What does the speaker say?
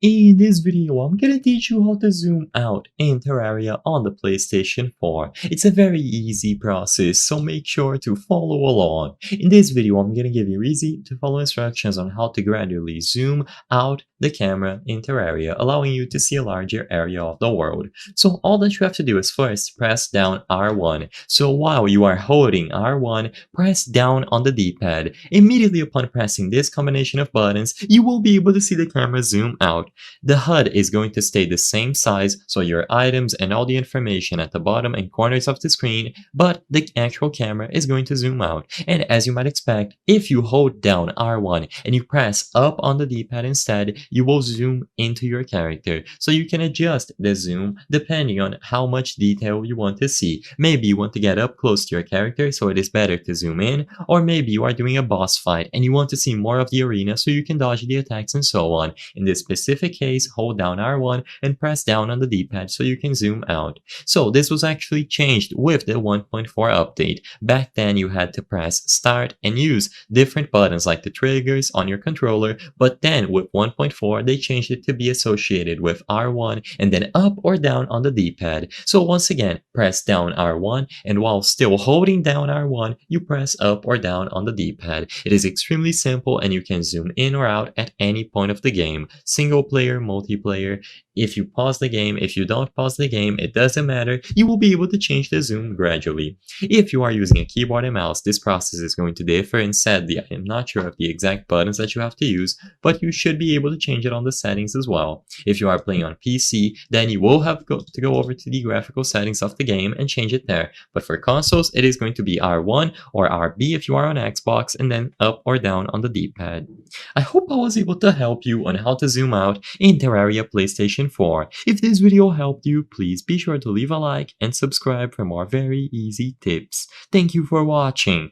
In this video, I'm gonna teach you how to zoom out in Terraria on the PlayStation 4. It's a very easy process, so make sure to follow along. In this video, I'm gonna give you easy to follow instructions on how to gradually zoom out the camera in Terraria, allowing you to see a larger area of the world. So all that you have to do is first press down R1. So while you are holding R1, press down on the D-pad. Immediately upon pressing this combination of buttons, you will be able to see the camera zoom out. The HUD is going to stay the same size, so your items and all the information at the bottom and corners of the screen, but the actual camera is going to zoom out. And as you might expect, if you hold down R1 and you press up on the D-pad instead, you will zoom into your character. So you can adjust the zoom depending on how much detail you want to see. Maybe you want to get up close to your character, so it is better to zoom in, or maybe you are doing a boss fight and you want to see more of the arena so you can dodge the attacks and so on. In this specific case, hold down R1 and press down on the D-pad so you can zoom out. So this was actually changed with the 1.4 update. Back then you had to press start and use different buttons like the triggers on your controller, but then with 1.4 they changed it to be associated with R1 and then up or down on the D-pad. So once again, press down R1, and while still holding down R1, you press up or down on the D-pad. It is extremely simple and you can zoom in or out at any point of the game. Single player, multiplayer. If you pause the game, if you don't pause the game, it doesn't matter. You will be able to change the zoom gradually. If you are using a keyboard and mouse, this process is going to differ, and sadly, I am not sure of the exact buttons that you have to use, but you should be able to change it on the settings as well. If you are playing on PC, then you will have to go over to the graphical settings of the game and change it there. But for consoles, it is going to be R1 or RB if you are on Xbox, and then up or down on the D-pad. I hope I was able to help you on how to zoom out in Terraria PlayStation 4. If this video helped you, please be sure to leave a like and subscribe for more very easy tips. Thank you for watching.